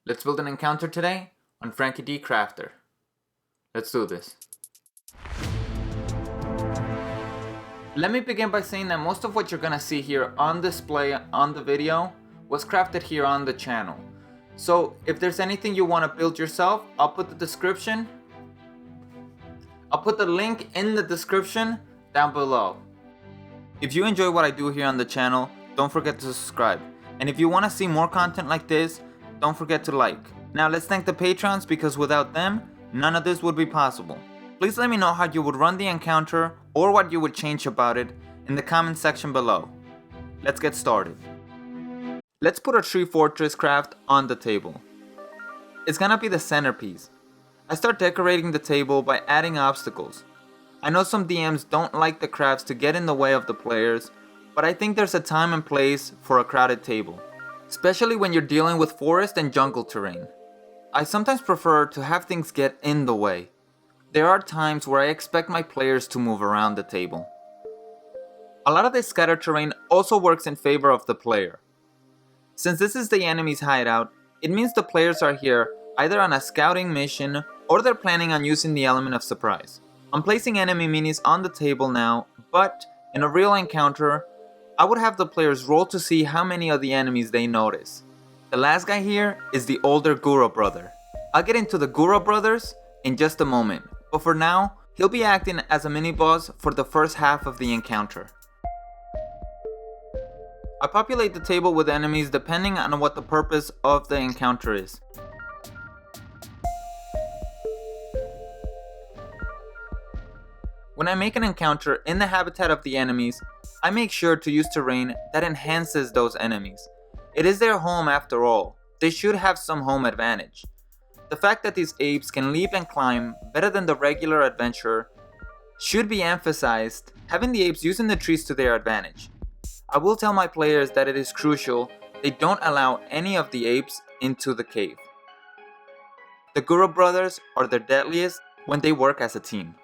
Let's build an encounter today on Franky D Crafter. Let's do this. Let me begin by saying that most of what you're gonna see here on display on the video was crafted here on the channel. So if there's anything you want to build yourself, I'll put the link in the description down below. If you enjoy what I do here on the channel, don't forget to subscribe. And if you want to see more content like this, don't forget to like. Now let's thank the patrons, because without them, none of this would be possible. Please let me know how you would run the encounter or what you would change about it in the comment section below. Let's get started. Let's put a tree fortress craft on the table. It's gonna be the centerpiece. I start decorating the table by adding obstacles. I know some DMs don't like the crafts to get in the way of the players, but I think there's a time and place for a crowded table, especially when you're dealing with forest and jungle terrain. I sometimes prefer to have things get in the way. There are times where I expect my players to move around the table. A lot of this scattered terrain also works in favor of the player. Since this is the enemy's hideout, it means the players are here either on a scouting mission or they're planning on using the element of surprise. I'm placing enemy minis on the table now, but in a real encounter, I would have the players roll to see how many of the enemies they notice. The last guy here is the older Gura brother. I'll get into the Gura brothers in just a moment, but for now, he'll be acting as a mini boss for the first half of the encounter. I populate the table with enemies depending on what the purpose of the encounter is. When I make an encounter in the habitat of the enemies, I make sure to use terrain that enhances those enemies. It is their home after all. They should have some home advantage. The fact that these apes can leap and climb better than the regular adventurer should be emphasized, having the apes using the trees to their advantage. I will tell my players that it is crucial they don't allow any of the apes into the cave. The Gura brothers are their deadliest when they work as a team.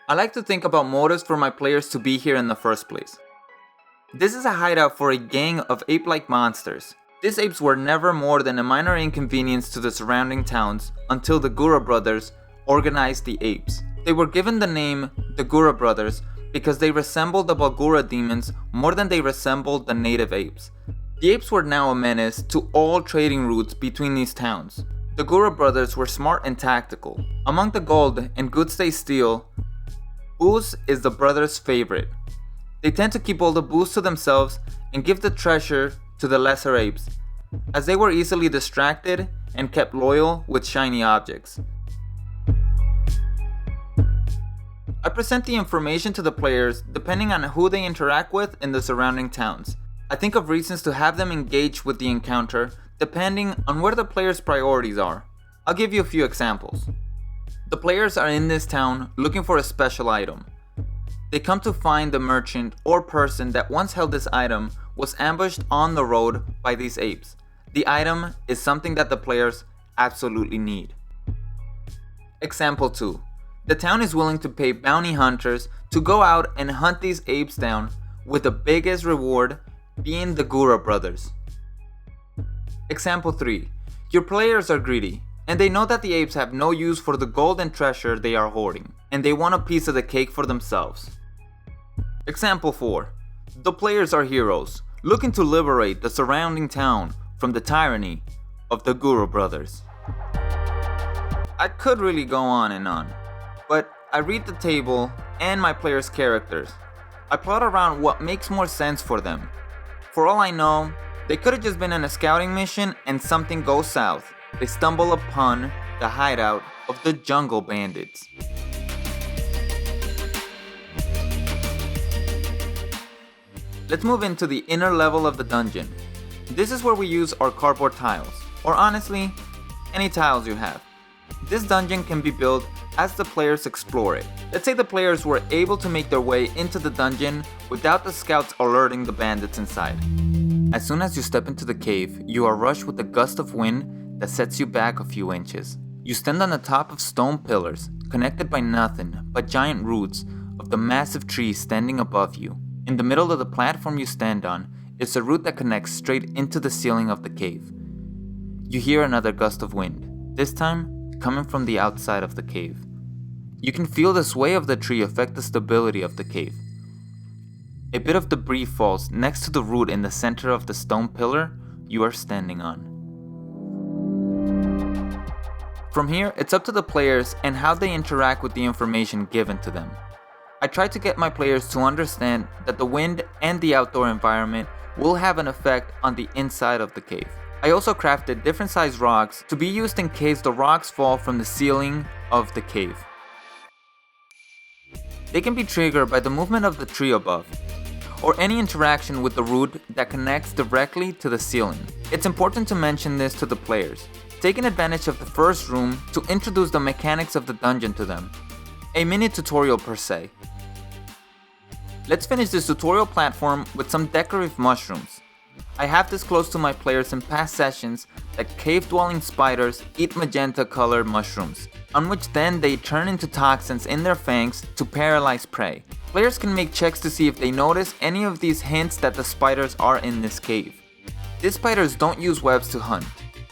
I like to think about motives for my players to be here in the first place. This is a hideout for a gang of ape-like monsters. These apes were never more than a minor inconvenience to the surrounding towns until the Gura brothers organized the apes. They were given the name the Gura brothers because they resembled the Barlguras demons more than they resembled the native apes. The apes were now a menace to all trading routes between these towns. The Gura brothers were smart and tactical. Among the gold and goods they steal, booze is the brothers' favorite. They tend to keep all the booze to themselves and give the treasure to the lesser apes, as they were easily distracted and kept loyal with shiny objects. I present the information to the players depending on who they interact with in the surrounding towns. I think of reasons to have them engage with the encounter depending on where the players' priorities are. I'll give you a few examples. The players are in this town looking for a special item. They come to find the merchant or person that once held this item was ambushed on the road by these apes. The item is something that the players absolutely need. Example 2. The town is willing to pay bounty hunters to go out and hunt these apes down, with the biggest reward being the Gura brothers. Example 3. Your players are greedy, and they know that the apes have no use for the gold and treasure they are hoarding, and they want a piece of the cake for themselves. Example 4. The players are heroes, looking to liberate the surrounding town from the tyranny of the Gura brothers. I could really go on and on, but I read the table and my players' characters. I plot around what makes more sense for them. For all I know, they could have just been on a scouting mission and something goes south. They stumble upon the hideout of the jungle bandits. Let's move into the inner level of the dungeon. This is where we use our cardboard tiles, or honestly, any tiles you have. This dungeon can be built as the players explore it. Let's say the players were able to make their way into the dungeon without the scouts alerting the bandits inside. As soon as you step into the cave, you are rushed with a gust of wind that sets you back a few inches. You stand on the top of stone pillars, connected by nothing but giant roots of the massive tree standing above you. In the middle of the platform you stand on It's a route that connects straight into the ceiling of the cave. You hear another gust of wind, this time coming from the outside of the cave. You can feel the sway of the tree affect the stability of the cave. A bit of debris falls next to the root in the center of the stone pillar you are standing on. From here, it's up to the players and how they interact with the information given to them. I try to get my players to understand that the wind and the outdoor environment will have an effect on the inside of the cave. I also crafted different sized rocks to be used in case the rocks fall from the ceiling of the cave. They can be triggered by the movement of the tree above, or any interaction with the root that connects directly to the ceiling. It's important to mention this to the players, taking advantage of the first room to introduce the mechanics of the dungeon to them. A mini tutorial per se. Let's finish this tutorial platform with some decorative mushrooms. I have disclosed to my players in past sessions that cave-dwelling spiders eat magenta colored mushrooms, on which then they turn into toxins in their fangs to paralyze prey. Players can make checks to see if they notice any of these hints that the spiders are in this cave. These spiders don't use webs to hunt.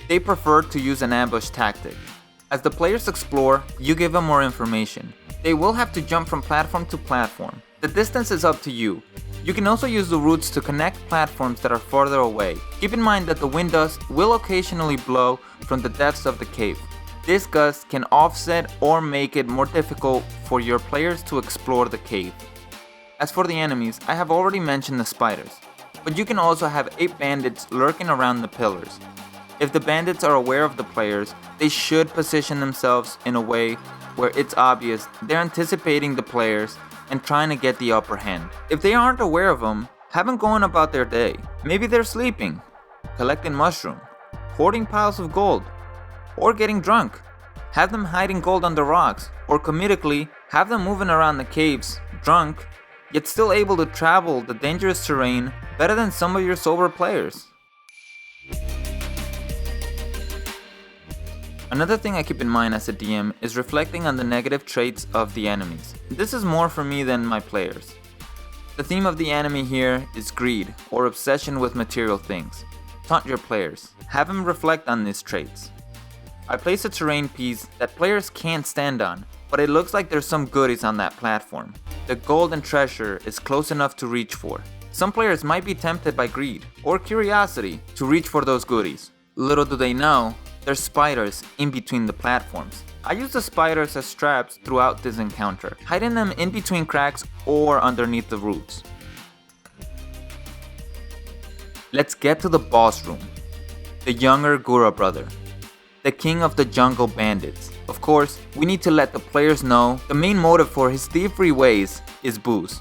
They prefer to use an ambush tactic. As the players explore, you give them more information. They will have to jump from platform to platform. The distance is up to you. You can also use the roots to connect platforms that are farther away. Keep in mind that the wind dust will occasionally blow from the depths of the cave. This gust can offset or make it more difficult for your players to explore the cave. As for the enemies, I have already mentioned the spiders, but you can also have 8 bandits lurking around the pillars. If the bandits are aware of the players, they should position themselves in a way where it's obvious they're anticipating the players and trying to get the upper hand. If they aren't aware of them, have them going about their day. Maybe they're sleeping, collecting mushroom, hoarding piles of gold, or getting drunk. Have them hiding gold under rocks, or comedically, have them moving around the caves, drunk, yet still able to travel the dangerous terrain better than some of your sober players. Another thing I keep in mind as a DM is reflecting on the negative traits of the enemies. This is more for me than my players. The theme of the enemy here is greed or obsession with material things. Taunt your players. Have them reflect on these traits. I place a terrain piece that players can't stand on, but it looks like there's some goodies on that platform. The gold and treasure is close enough to reach for. Some players might be tempted by greed or curiosity to reach for those goodies. Little do they know, there's spiders in between the platforms. I use the spiders as traps throughout this encounter, hiding them in between cracks or underneath the roots. Let's get to the boss room. The younger Gura brother, the king of the jungle bandits. Of course, we need to let the players know the main motive for his thievery ways is booze.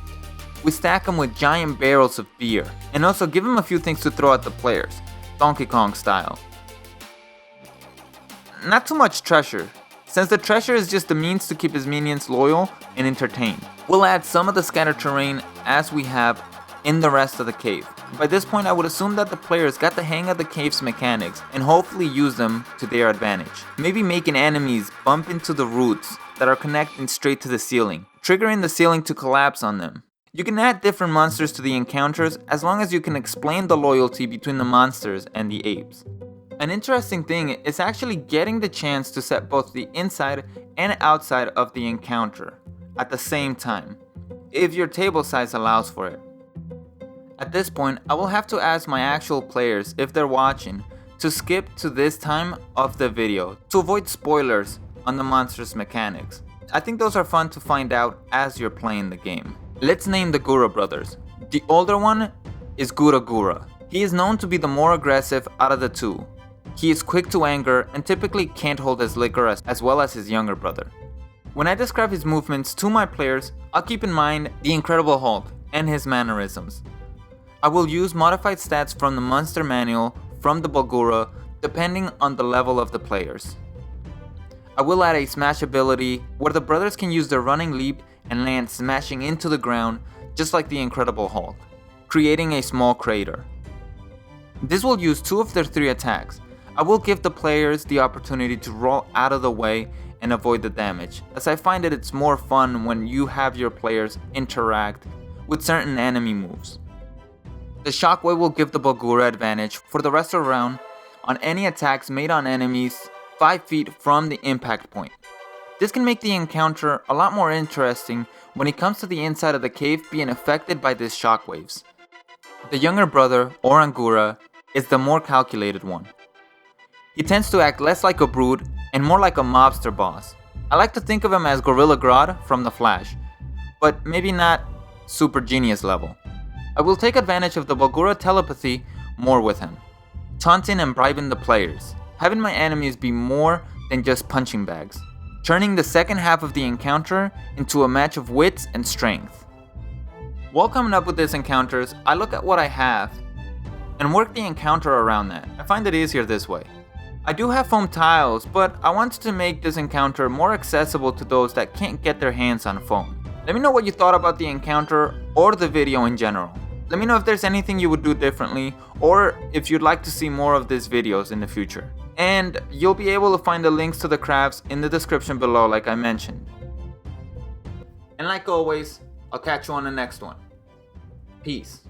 We stack him with giant barrels of beer, and also give him a few things to throw at the players, Donkey Kong style. Not too much treasure, since the treasure is just the means to keep his minions loyal and entertained. We'll add some of the scattered terrain as we have in the rest of the cave. By this point, I would assume that the players got the hang of the cave's mechanics and hopefully use them to their advantage. Maybe making enemies bump into the roots that are connecting straight to the ceiling, triggering the ceiling to collapse on them. You can add different monsters to the encounters as long as you can explain the loyalty between the monsters and the apes. An interesting thing is actually getting the chance to set both the inside and outside of the encounter at the same time, if your table size allows for it. At this point, I will have to ask my actual players, if they're watching, to skip to this time of the video to avoid spoilers on the monster's mechanics. I think those are fun to find out as you're playing the game. Let's name the Gura brothers. The older one is Gura. He is known to be the more aggressive out of the two. He is quick to anger and typically can't hold his liquor as well as his younger brother. When I describe his movements to my players, I'll keep in mind the Incredible Hulk and his mannerisms. I will use modified stats from the monster manual from the Barlguras depending on the level of the players. I will add a smash ability where the brothers can use their running leap and land smashing into the ground just like the Incredible Hulk, creating a small crater. This will use 2 of their 3 attacks. I will give the players the opportunity to roll out of the way and avoid the damage, as I find that it's more fun when you have your players interact with certain enemy moves. The shockwave will give the Barlgura advantage for the rest of the round on any attacks made on enemies 5 feet from the impact point. This can make the encounter a lot more interesting when it comes to the inside of the cave being affected by these shockwaves. The younger brother, Barlgura, is the more calculated one. He tends to act less like a brute and more like a mobster boss. I like to think of him as Gorilla Grodd from The Flash, but maybe not super genius level. I will take advantage of the Barlgura telepathy more with him, taunting and bribing the players, having my enemies be more than just punching bags, turning the second half of the encounter into a match of wits and strength. While coming up with these encounters, I look at what I have and work the encounter around that. I find it easier this way. I do have foam tiles, but I wanted to make this encounter more accessible to those that can't get their hands on foam. Let me know what you thought about the encounter or the video in general. Let me know if there's anything you would do differently, or if you'd like to see more of these videos in the future. And you'll be able to find the links to the crafts in the description below like I mentioned. And like always, I'll catch you on the next one. Peace.